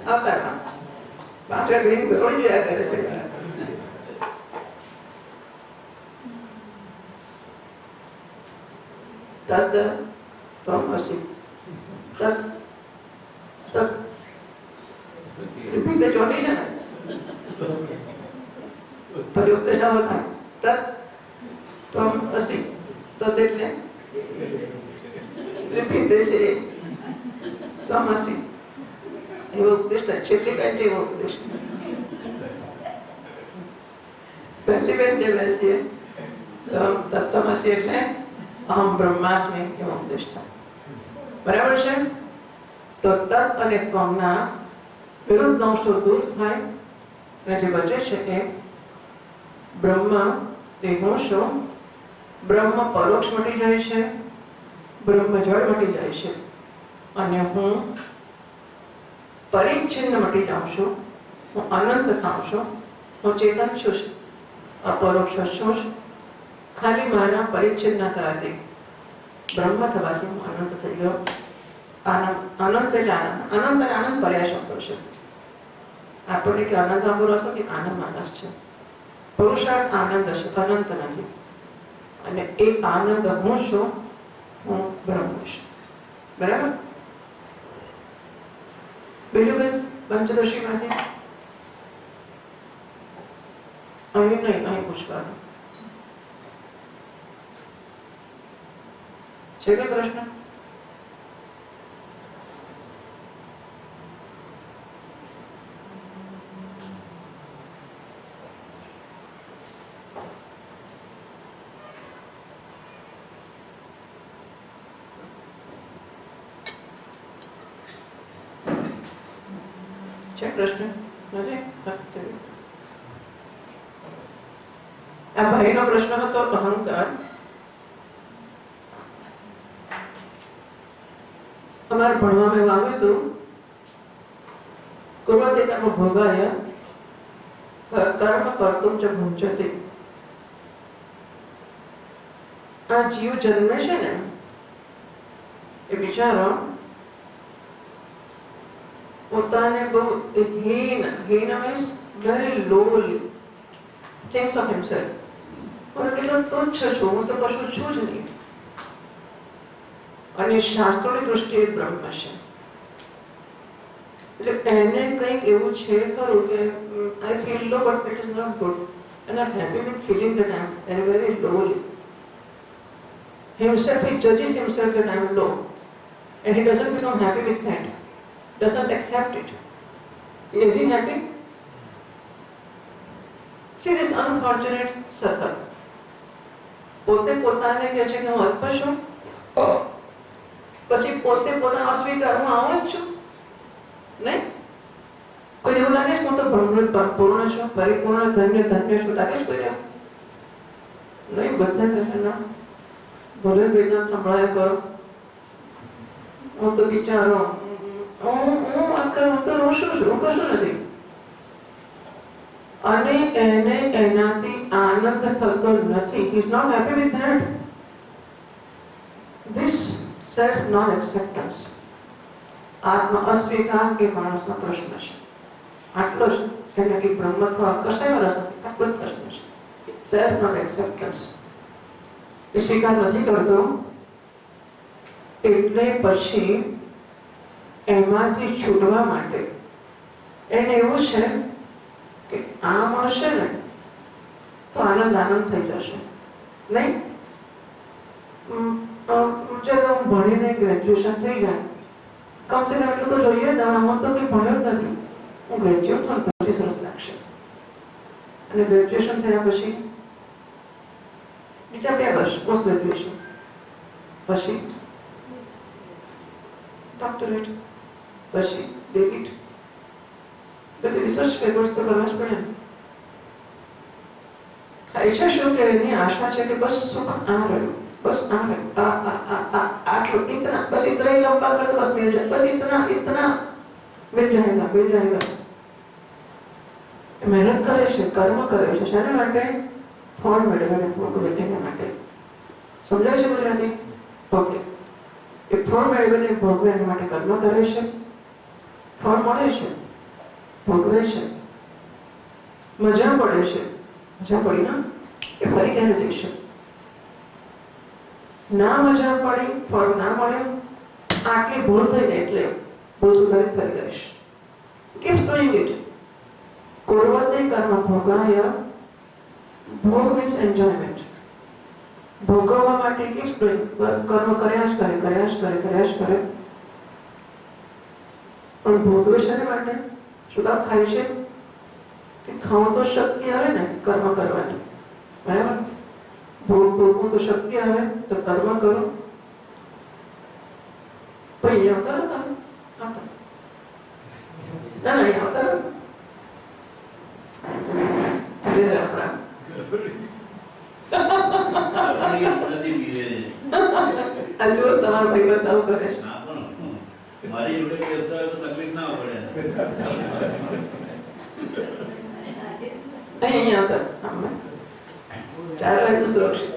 આવતા રહો. પાછળ બેની ઘરોડી જોયા કરે છે. તદ ત્વમસી, તદ તદ રીપીટ ચોટી છે ને પ્રયુક્ત શબ્દ થાય. તદ ત્વમસી, તદ એટલે રીપીટ છે. ત્વમસી એવો ઉપદેશ થાય. છેલ્લી બેન એવો ઉપદેશ થાય. પહેલી બેન જે બેસીએ તો તત્વમસી એટલે અહમ બ્રહ્માસ્મિ એવો ઉપદેશ થાય. બરાબર છે? તો તત્ અને ત્વમના વિરુદ્ધ અંશો દૂર થાય અને જે બચે છે એ બ્રહ્મ તે હું છું. બ્રહ્મ પરોક્ષ મટી જાય છે, બ્રહ્મ જળ મટી જાય છે અને હું પરિચ્છિન્ન મટી જાઉં છું. હું અનંત થાઉં છું. હું ચેતન છું, અપરોક્ષ છું. ખાલી મારા પરિચ્છિન્નતાથી બ્રહ્મ થવાથી હું અનંત થઈ ગયો. આનંદ, અનંત એટલે આનંદ. અનંત અને આનંદ પર્યાય શબ્દો છે. આપણને કે આનંદમાં પુરુષ નથી, આનંદમાં રસ છે. પુરુષાર્થ આનંદ છે, અનંત નથી. અને એ આનંદ હું છું, હું બ્રહ્મ છું. બરાબર? બીજું કંઈ પંચદશીમાંથી અહીં નહીં, અહીં પૂછવાનું છે કે પ્રશ્ન? છે પ્રશ્ન? નથી? આ ભાઈનો પ્રશ્ન હતો અહંકાર. અમારે ભણવામાં એવું આવ્યું હતું, કુર્વતે કર્મ ભોગાય કર્મ કર્તુમ ચ ભુંજતે. આ જીવ જન્મે છે ને એ બિચારો પોતાને બહુ હીન means very lowly thinks of himself. હું કેટલો તુચ્છ છું, હું તો કશું છું જ નહીં. અને શાસ્ત્રોની દૃષ્ટિએ બ્રહ્મ છે. એટલે એને કંઈક એવું છે ખરું કે I feel low but it is not good and I am happy with feeling that I am very lowly. Himself, he judges himself that I am low, and he doesn't become happy with that, doesn't accept it. Is he happy? See this unfortunate circle. પોતે પોતાને કહે છે કે હું અલ્પ છું, પછી પોતે પોતાનો અસ્વીકાર હું આવો જ છું. નહીં? કોઈને એવું લાગે છે હું તો પૂર્ણ છું, પરિપૂર્ણ, ધન્ય ધન્ય છું, લાગે છે કોઈને? નહીં, બધા કહે છે ના, ભલે વેદના સંભળાય કરો, હું તો વિચારો હું તો રોશું છું, હું કશું નથી. અને એને એનાથી આનંદ થતો નથી. He is not happy with that. This self non acceptance, આત્મ અસ્વીકાર એ માણસનો પ્રશ્ન છે. આટલો જ એને કે બ્રહ્મત્વ કશાય રસ નથી, આટલો જ પ્રશ્ન છે. સેલ્ફ નોટ એક્સેપ્ટન્સ એ સ્વીકાર નથી કરતો, એટલે પછી એમાંથી છૂટવા માટે એને એવું છે કે આ મળશે ને તો આનંદ આનંદ થઈ જશે. નહીં? જ્યારે હું ભણીને ગ્રેજ્યુએશન થઈ જાય, કમસે કમ એટલું તો જોઈએ જ. હું તો કંઈ ભણ્યો જ નથી. હું ગ્રેજ્યુએટ થયું પછી સરસ લાગશે. અને ગ્રેજ્યુએશન થયા પછી બીજા 2 વર્ષ પોસ્ટ ગ્રેજ્યુએશન, પછી ડોક્ટરેટ, પછી ડેવિડ, બધી રિસર્ચ પેપર્સ તો કરવા જ પડે. થાય છે શું કે એની આશા છે કે બસ સુખ આ રહ્યું, બસ આ રહ્યું, આટલું, ઇતના, બસ ઇतना ही लंबा कर दो, बस मिल जाए, बस इतना इतना मिल जाएगा, मिल जाएगा. મહેનત કરે છે, કર્મ કરે છે, શાના માટે? ફળ મેળવવાને ભોગવે એના માટે. સમજાય છે ગુજરાતી? ઓકે. એ ફળ મેળવીને ભોગવે એના માટે કર્મ કરે છે, ફળ મળે છે, ભોગવે છે, મજા પડે છે, મજા પડી ના એ ફરી ક્યારે જઈશે? ના મજા પડી, ફળ ના મળે, આટલી ભૂલ થઈ ને એટલે ભૂલ સુધારી ફરી કરીશ. Keep doing it. કુર્વતે કર્મ ભોગાય, ભોગ મીન્સ એન્જોયમેન્ટ. ભોગવવા માટે કીપ ડુઇંગ, કર્મ કર્યા જ કરે, કર્યા જ કરે, કર્યા જ કરે. પણ ભોગવે છે ને માટે શું કામ ખાય છે? કે ખાવું તો શક્તિ આવે ને કર્મ કરવાની, બરાબર? ભોગવું તો શક્તિ આવે તો કર્મ કરો. ભાઈ આવતા હતા આવતા ના નહીં આવતા હજુ તમારા ભાઈ બતાવું કરે છે. મારી જોડે બેસતા હોય તો તકલીફ ના પડે. અહીંયા આવતા સામે 4 વાગે સુરક્ષિત.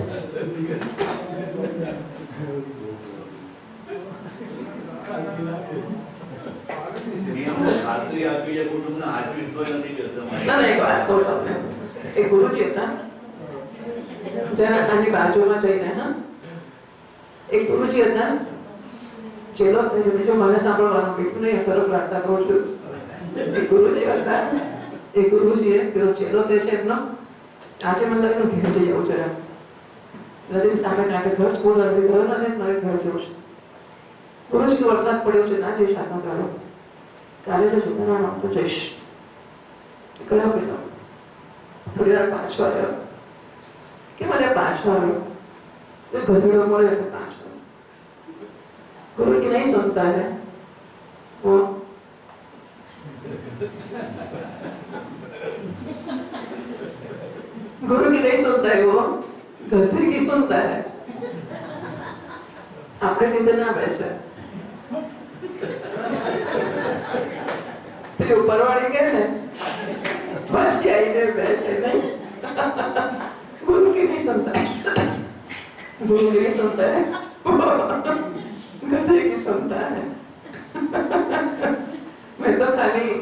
ખાતરી આપી છે કુટુંબને આચવીશ તો નથી કહેતો. ના એક વાત કહું તમને. એક ગુરુજી હતા, જરા આની બાજુમાં જઈને, હા, એક ગુરુજી હતા. ચેલો જો મને સાંભળવાનું બીજું નહીં, સરસ વાર્તા કહું છું. એક ગુરુજી હતા, એ ગુરુજીએ પેલો ચેલો તે છે એમનો આજે મને લાગ્યું ઘેર જઈ આવું જરા. નદીની સામે કારણ કે ઘર સ્કૂલ નથી, ઘર નથી, મારે ઘર જવું છે. રોજ કે વરસાદ પડ્યો છે, ના જઈશ આજનો ગાળો, કાલે જજો. ના તો જઈશ. કયો પેલો થોડી વાર પાછો આવ્યો કે મને પાછો આવ્યો ગધેડો મળે એટલે પાછો. ગુરુ કે નહીં સુનતા है वो गुरु की नहीं सुनता है, वो गधे की सुनता है. આપણે કીધે ના બેસે. પેલી ઉપરવાળી કે ને પાછી આવીને બેસે નહીં. गुरु की नहीं सुनता है, गुरु की नहीं सुनता है, गधे की सुनता है. મેં તો ખાલી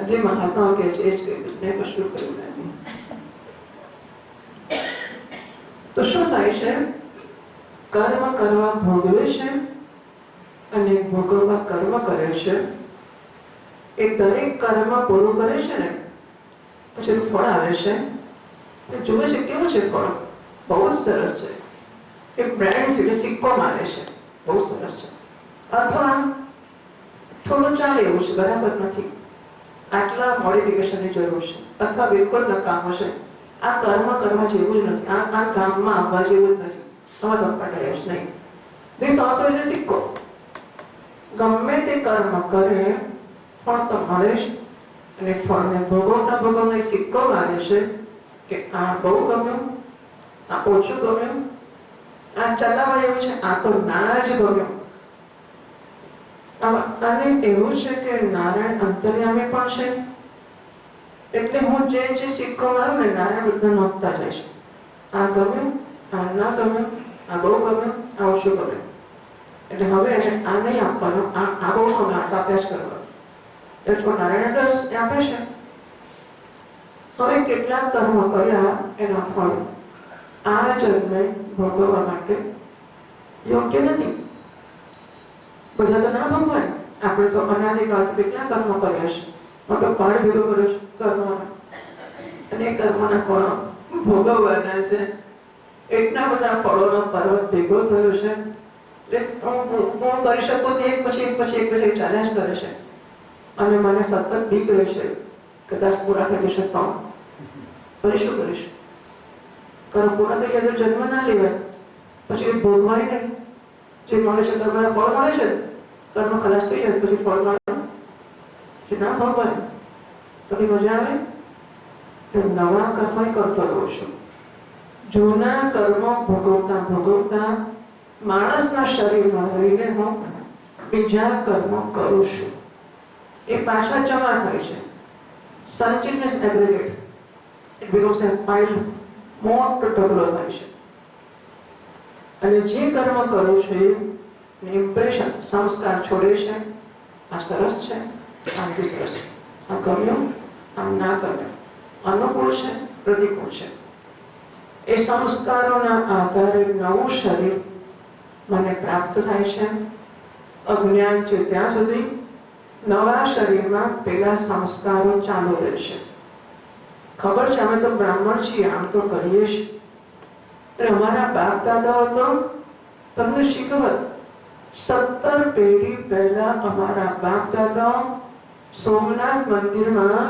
જે મહાત્માઓ કહે છે એ જ કહ્યું, મેં કશું કર્યું નથી. તો શું થાય છે? કર્મ કરવા ભોગવે છે અને ભોગવવા કર્મ કરે છે. એ દરેક કર્મ પૂરું કરે છે ને પછી એનું ફળ આવે છે. જુએ છે કેવું છે ફળ, બહુ જ સરસ છે. એ બ્રાન્ડ છે, સિક્કો મારે છે, બહુ સરસ છે. અથવા થોડું ચાલે એવું છે, બરાબર નથી, આટલા મોડિફિકેશનની જરૂર છે, અથવા બિલકુલ નકામો છે, આ કર્મ કરવા જેવું જ નથી, આ કામમાં આવવા જેવું જ નથી, આમાં ધપકાટાય જ નહીં. ધીસ ઓલ્સો ઇઝ અ સિક્કો. ગમે તે કર્મ કરે ફળ તો મળે છે, અને ફળને ભોગવતા ભોગવતા સિક્કો મારે છે કે આ બહુ ગમ્યું, આ ઓછું ગમ્યું, આ ચલાવવા એવું છે, આ તો ના જ ગમ્યું. અને એવું છે કે નારાયણ અંતર્યામી પણ છે, એટલે હું જે સિક્કો મારું ને નારાયણ બધા નોંધતા જાય છે. આ ગમ્યું, આ ના ગમ્યું, આ બહુ ગમ્યું, આ ઓછું ગમ્યું. એટલે હવે એને આ નહીં આપવાનું, આ બહુ ગમે, આ તો આપ્યા જ કરવાનું. એટલે નારાયણ રસ આપે છે. હવે કેટલાક કર્મ કર્યા એના ફળ આ જન્મે ભોગવવા માટે યોગ્ય નથી. બધા તો ના ભોગવાય. આપણે તો અનાદિકાળથી કેટલા કર્મ કર્યા છે, મોટો પાડ ભેગો કર્યો છે કર્મોનો, અને કર્મોના ફળો ભોગવવાના છે. એટલા બધા ફળોનો પર્વત ભેગો થયો છે. એટલે હું કરી શકું તો એક પછી એક પછી એક પછી એક ચાલ્યા જ કરે છે. અને મને સતત બીક રહે છે, કદાચ પૂરા થઈ જશે તો પછી શું કરીશ? કર્મ પૂરા થઈ ગયા તો જન્મ ના લેવાય, પછી ભોગવાય નહીં. જે મળે છે કર્મના ફળ મળે છે, કર્મ ખલાસ થઈ જાય પછી ફળ મળે જે ના ભોગવાય તો કઈ મજા આવે? નવા કર્મ કરતો રહું છું. જૂના કર્મો ભોગવતા ભોગવતા માણસના શરીરમાં રહીને હું બીજા કર્મો કરું છું. એ પાછા જમા થાય છે. સંચિત means aggregate. It becomes a pile, મોટો ઢગલો થાય છે. અને જે કર્મ કરું છું ઇમ્પ્રેશન, સંસ્કાર છોડે છે. આ સરસ છે, આમ બી સરસ, આ ગમ્યું, આમ ના ગમ્યું, અનુકૂળ છે, પ્રતિકૂળ છે. એ સંસ્કારોના આધારે નવું શરીર મને પ્રાપ્ત થાય છે. અજ્ઞાન છે ત્યાં સુધી નવા શરીરમાં પેલા સંસ્કારો ચાલુ રહેશે. ખબર છે અમે તો બ્રાહ્મણ છીએ, આમ તો કરીએ છીએ. અમારા બાપ દાદાઓ તો તમને શી ખબર, 17 પેઢી પહેલા અમારા બાપ દાદાઓ સોમનાથ મંદિરમાં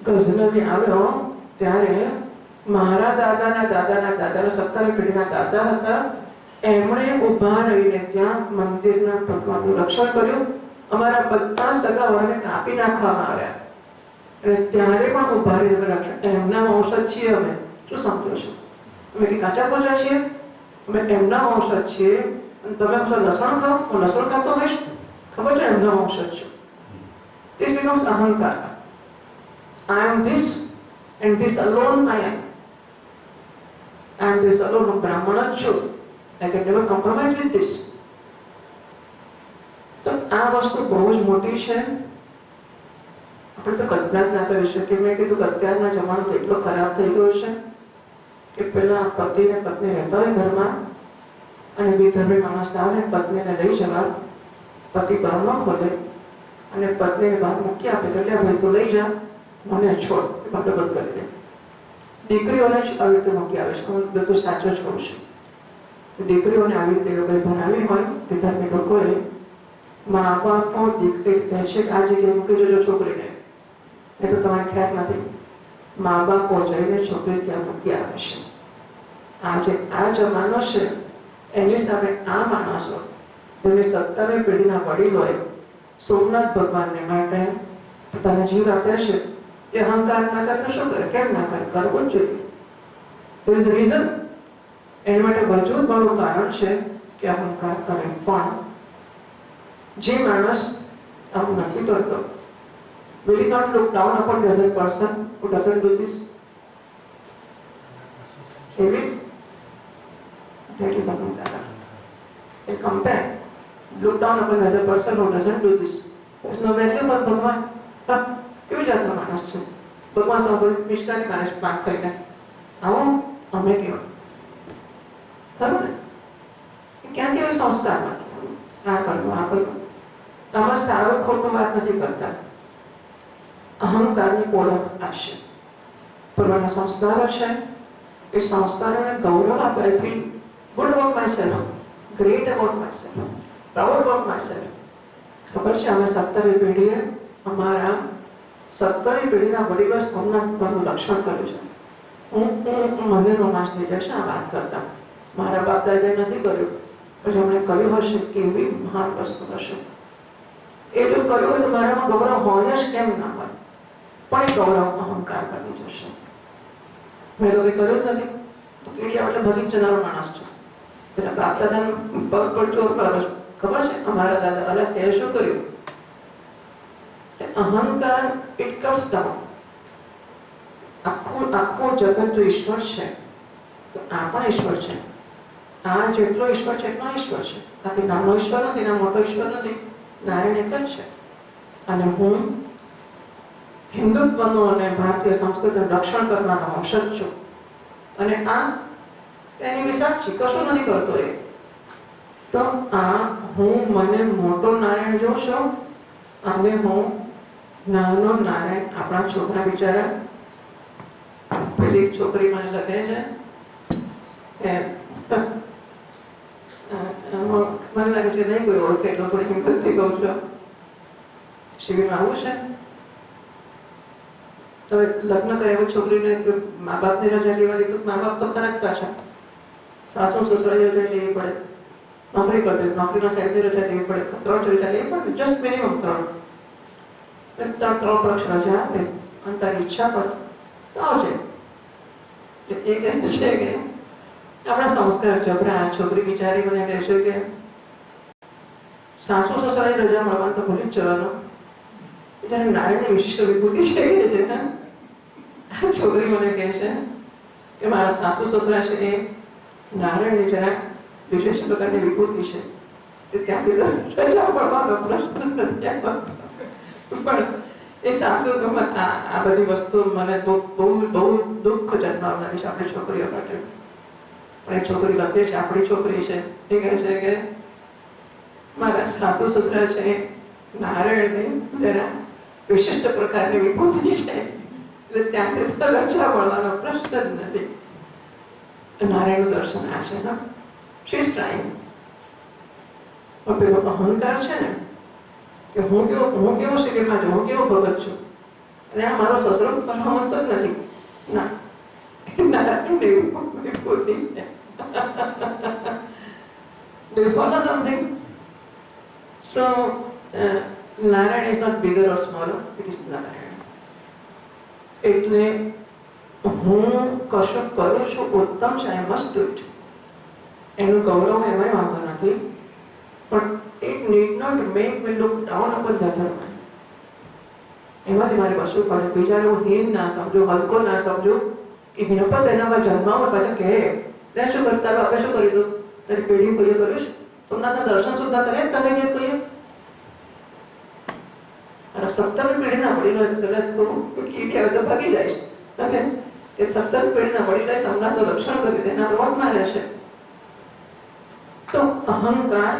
ગઝનવી આવ્યો ત્યારે મારા દાદાના દાદાના દાદાના 17 પેઢીના દાદા હતા. એમણે ઊભા રહીને ત્યાં મંદિરના ભગવાનનું રક્ષણ કર્યું. અમારા બધા સગાઓને કાપી નાખવામાં આવ્યા અને ત્યારે પણ ઊભા રહીને રક્ષણ. એમના વંશજ છીએ અમે. શું સમજો છો? અમે કે કાચા પોચા છીએ? અમે એમના વંશજ છીએ. અને તમે લસણ ખાઓ, હું લસણ ખાતો હોઈશ, ખબર છે એમના વંશજ છું. This becomes અહંકાર. I am this and this alone I am. I am this alone. હું બ્રાહ્મણ જ છું. I can never compromise with this. તો આ વસ્તુ બહુ જ મોટી છે. આપણે તો કલ્પના જ ના કરી શકીએ. મેં કીધું કે અત્યારના જમાનો તો એટલો ખરાબ થઈ ગયો છે કે પેલા પતિ ને પત્ની રહેતા હોય ઘરમાં અને વિધર્મી માણસ આવે પત્નીને લઈ જવા, પતિ બહાર ન ખોલે અને પત્નીને બહાર મૂકી આપે એટલે ભાઈ તું લઈ જા, મને છોડ, બંધ કરી દે. દીકરીઓને જ આવી રીતે મૂકી આવે છે. હું બધું સાચું જ કહું છું. દીકરીઓને આવી રીતે લોકોએ ભણાવી હોય વિધાર્થી લોકોએ, મા બાપો દીકરી કહે છે કે આ જગ્યાએ મૂકી જજો છોકરીને, એ તો તમારે ખ્યાલ નથી. મા બાપો જઈને છોકરી ત્યાં મૂકી આવે છે. આજે આ જમાનો છે એની સામે આ માણસો જેમની 17મી પેઢીના વડીલોએ સોમનાથ ભગવાનને માટે પોતાના જીવ આપ્યા છે, એ અહંકાર ના કરે શું કરે? કેમ ના કરે? કરવું જ જોઈએ. there is a reason. એના માટે બધું ઘણું કારણ છે કે અહંકાર કરે. પણ જે માણસ આવું નથી કરતો, will he not look down upon the other person who doesn't do this? He will. That is ahankara. He'll compare, look down upon the other person who doesn't do this. There is no value for ભગવાન. કેવી જાતનો માણસ છે? ભગવાન સાંભળ્યું મિષ્ટાની માણસ પાક કરીને આવો અમે કેવા ખરું ને? ક્યાંથી એવા સંસ્કાર નથી? આ કરવું આ કરવું, આમાં સારું ખોટું વાત નથી કરતા. અહંકારની ઓળખ આ છે. પૂર્વના સંસ્કારો છે, એ સંસ્કારોને ગૌરવ આપે. I feel good about my self, great about my self, proud about my self. ખબર છે અમે 17મી પેઢીએ અમારા 17મી પેઢીના વડીલો સોમનાથનું લક્ષણ કર્યું છે. મને રોમાંચ થઈ જશે આ વાત કરતા. મારા બાપ દાદાએ નથી કર્યું, પછી એમણે કર્યું હશે, કેવી મહાન વસ્તુ હશે. એ જો કર્યું હોય તો મારામાં ગૌરવ હોય જ કેમ ના હોય? પણ એ ગૌરવ અહંકાર બની જશે. મેં તો કંઈ કર્યું જ નથી, તો કીડિયા એટલે ભગી જનારો માણસ છું. પેલા બાપ દાદાને પગ પર ચોર કરો છો, ખબર છે અમારા દાદા અલગ તે શું કર્યું? અહંકાર ઇટ કમ્સ ડાઉન. આખું જગત જો ઈશ્વર છે તો આ પણ ઈશ્વર છે. આ જેટલો ઈશ્વર છે એટલો ઈશ્વર છે. બાકી નાનો ઈશ્વર નથી, ના મોટો ઈશ્વર નથી. નારાયણ એક જ છે. અને હું હિન્દુત્વનો અને ભારતીય સંસ્કૃતિનું રક્ષણ કરનારો વંશજ છું. અને આ એની વિશાળ કશું નથી કરતો એ. તો આ હું મને મોટો નારાયણ જોઉં છું અને હું નાનો નારાયણ. આપણા છોકરા બિચારા, પેલી છોકરી મને લખે છે કે મને લાગે છે નહીં કોઈ ઓળખે એટલો થોડી હિંમતથી કહું છું. શિબિરમાં આવું છે તો લગ્ન કર્યા છોકરીને મા બાપની રજા લેવાની, તો મા બાપ તો ખરા જ પાછા. સાસુ સસરાની રજા લેવી પડે, નોકરી કરતી નોકરીના સાહેબની રજા લેવી પડે, 3 રજા લેવી પડે, જસ્ટ મિનિમમ 3 પક્ષ રજા આપે અને તારી ઈચ્છા પર તો આવજે. એ કહે છે કે આપણા સંસ્કાર જબરા. છોકરી બિચારી મને કહેશે કે સાસુ સસરાની રજા મળવાનું તો ભૂલી જ જવાનું. બિચારી નારાયણની વિશિષ્ટ વિભૂતિ છે કે છે ને. છોકરી મને કહે છે કે મારા સાસુ સસરા છે એ નારાયણની જરા વિશેષ પ્રકારની વિભૂતિ છે, એ ત્યાંથી રજા મળવાનો પ્રશ્ન નથી આવતો. પણ એ સાસુ આ બધી વસ્તુ મને બહુ દુઃખ જન્માવનારી છે આપણી છોકરીઓ માટે. પણ એ છોકરી લખે છે, આપણી છોકરી છે, એ કહે છે કે મારા સાસુ સસરા છે નારાયણની જરા વિશિષ્ટ પ્રકારની વિભૂતિ છે, એટલે ત્યાંથી તો રજા મળવાનો પ્રશ્ન જ નથી. નારાયણનું દર્શન આ છે ને, શી ઇઝ ટ્રાઇંગ. પણ પેલો અહંકાર છે ને કે હું કેવો શિબિરમાં છું, હું કેવો ભગત છું, અને આ મારો સસરો સમજતો જ નથી. ના, નારાયણ વિભૂતિ. Do you follow something? So, Narayan is not bigger or smaller, it is Narayan. એટલે હું કશું કરું છું ઉત્તમ છે, I must do it. એનું ગૌરવ એમાંય વાંધો નથી, પણ it need not make me look down upon the other one. એમાંથી મારે કશું પડે. બીજાને હું હીન ના સમજુ, હલકો ના સમજુ કે હિનપત એનામાં જન્માવો પાછા કહે ત્યાં શું કરતા આપણે શું કરી દઉં, તારી પેઢી કોઈએ કર્યું છે? સોમનાથના દર્શન સુદ્ધા કરે તારે કે કોઈએ? અને 17મી પેઢીના વડીલો ગલત તો કીડી આવે તો ભાગી જાય છે. અને એ 17મી પેઢીના વડીલોએ સોમનાથનું રક્ષણ કર્યું, તેના રોટ મારે છે. તો અહંકાર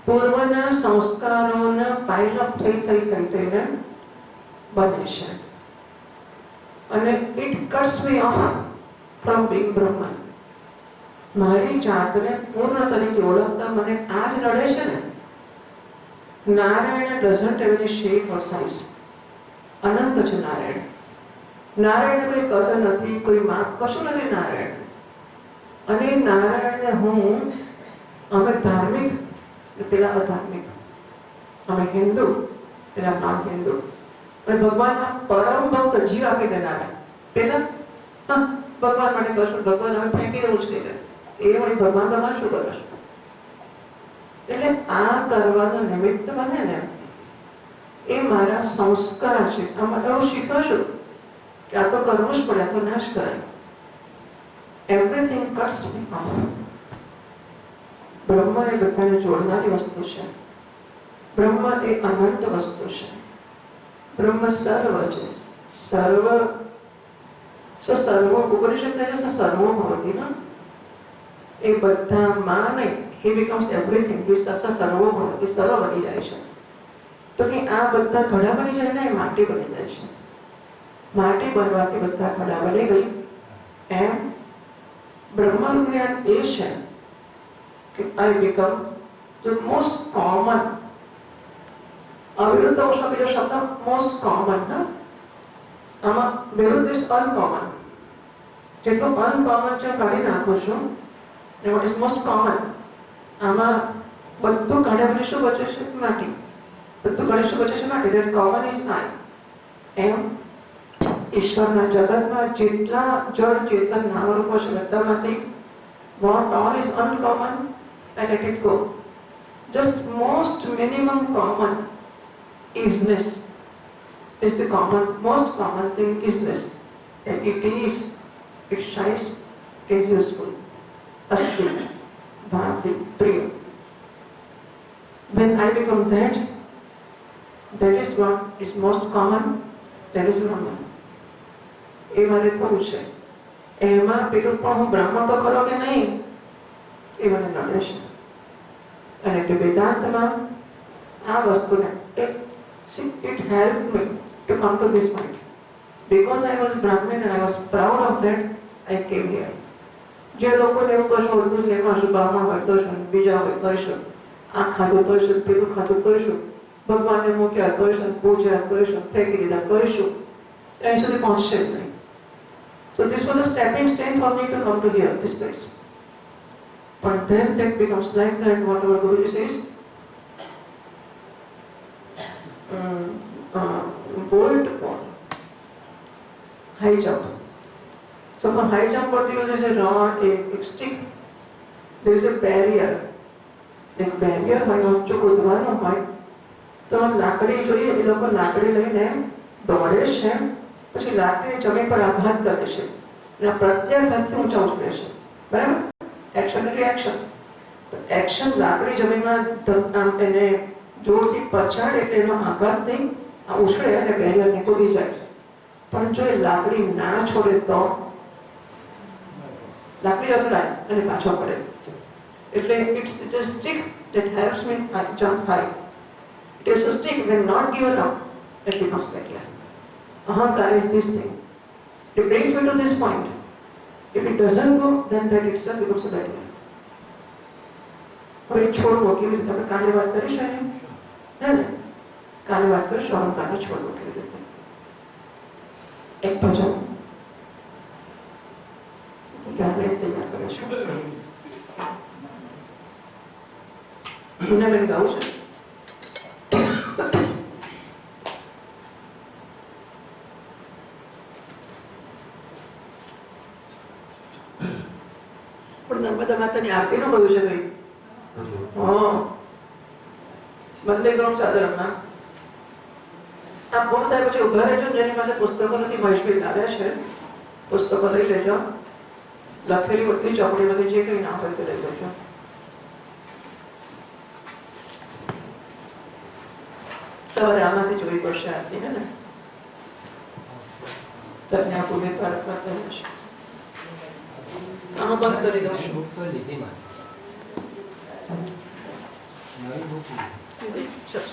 પૂર્વના સંસ્કારોને પાયલઅપ થઈને બને છે. અને it cuts me off from being Brahman. મારી જાતને પૂર્ણ તરીકે ઓળખતા મને આ જ નડે છે ને. Narayan doesn't have any shape or size. અનંત છે નારાયણ. નારાયણને કોઈ કદ નથી, કોઈ માપ, કશું નથી નારાયણ. અને નારાયણને હું, અમે ધાર્મિક પેલા અધાર્મિક, અમે હિન્દુ પેલા નોન હિન્દુ, અને ભગવાનના પરમ ભક્ત જીવ આપી દેનારા પેલા ભગવાન માટે કશું, ભગવાન અમે ફેંકી દેવું જ કહી દે એ વળી ભગવાન શું કરે છે. એટલે આ કરવાનું નિમિત્ત બને ને એ મારા સંસ્કાર છે. આમાં એવું શીખવશું કે આ તો કરવું જ પડે, આ તો ના જ કરાય. Everything cuts me of. બ્રહ્મ એ બધાને જોડનારી વસ્તુ છે. બ્રહ્મ એ અનંત વસ્તુ છે. બ્રહ્મ સર્વ છે. સર્વ સર્વ ઉપનિષદ કહે છે સર્વો ભવતિ ના. એ બધામાં નહીં, he becomes everything. સર્વો ભવતિ, સર્વ બની જાય છે. તો કે આ બધા ઘડા બની જાય ને એ માટી બની જાય છે. માટી બનવાથી બધા ઘડા બની ગઈ. એમ બ્રહ્મ જ્ઞાન એ છે કે I become the most common. અવિરુદ્ધ ઓછો બીજો શબ્દ મોસ્ટ કોમન. આમાં વિરુદ્ધ ઇઝ અનકોમન. જેટલું અનકોમન છે કાઢી નાખું છું ને વોટ ઇઝ મોસ્ટ કોમન. આમાં બધું કાઢ્યા પછી શું બચે છે? માટી. બધું કાઢી શું બચે છે? માટી. That common is I. એમ ઈશ્વરના જગતમાં જેટલા જળ ચેતન નામરૂપો છે બધામાંથી what all is uncommon, I let it go. Just most minimum common isness is the most common thing, isness. And it shines, it is useful. Asti, bhati, priya. When I become that is what is most common, that is Brahman. એ મારે થવું છે. એમાં પેલું પણ હું બ્રહ્મ તો ખરો કે નહીં એ મને નડે છે. અને એટલે વેદાંતમાં આ વસ્તુને it helped me to come to this point. Because I was Brahmin and I was proud of that, I came here. જે લોકોને એવું કશું હોતું જ નહીં, શું બામા હોય તો શું, બીજા હોય તો શું, આ ખાધું તો શું, પેલું ખાધું તો શું, ભગવાનને મૂક્યા તો શું, પૂજ્યા તો શું, ફેંકી દીધા તો શું, અહીં સુધી પહોંચશે જ નહીં. So this was a stepping stone for me to come to here, this place. But then that becomes like that, whatever Guruji says, bolt upon high jump. So for high jump what they use is a rod, a stick. There is a barrier. એક barrier હોય, ઊંચું કૂદવાનું હોય તો લાકડી જોઈએ, એ લોકો લાકડી લઈને દોડે છે, પછી લાકડી જમીન પર આઘાત કરે છે અને પ્રત્યાઘાતથી ઊંચા ઉછળે છે. બરાબર? Action reaction. એક્શન લાકડી જમીનમાં એને જોરથી પછાડે એટલે એનો આઘાત થઈ ઉછળે અને બેરિયરને કૂદી જાય. પણ જો એ લાકડી ના છોડે તો લાકડી અથડાય અને પાછો પડે. એટલે it is a stick that helps me jump high. It is a stick when not given up, it becomes barrier. Ahankar is this thing. It brings me to this point. If it doesn't go, then that itself becomes a barrier. હવે છોડવો કેવી રીતે? આપણે કાલે વાત કરીશું હે ને? કાલે વાત કરીશું અહંકારને છોડવો કેવી રીતે. એક ભજન ગાને તૈયાર કરે છે. બેન ગાવું છે. પણ નર્મદા માતાની આરતીનું કહ્યું છે ભાઈ. મંદિર ગ્રાઉન્ડ સાધારણમાં આ ફોન થાય પછી ઉભા રહેજો. જેની પાસે પુસ્તકો નથી, મહેશભાઈ લાવ્યા છે, પુસ્તકો લઈ લેજો. લખેલી બધી ચોપડીમાંથી જે કંઈ ના હોય તે લઈ લેજો. તમારે આમાંથી જોવી પડશે આરતી, હે ને? પ્રજ્ઞાપૂર્વે ભારત માતા છે. આમાં બંધ કરી દઉં છું. સરસ.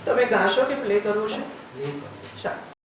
તમે ગાશો કે પ્લે કરવું છે? નહીં કરશો. શા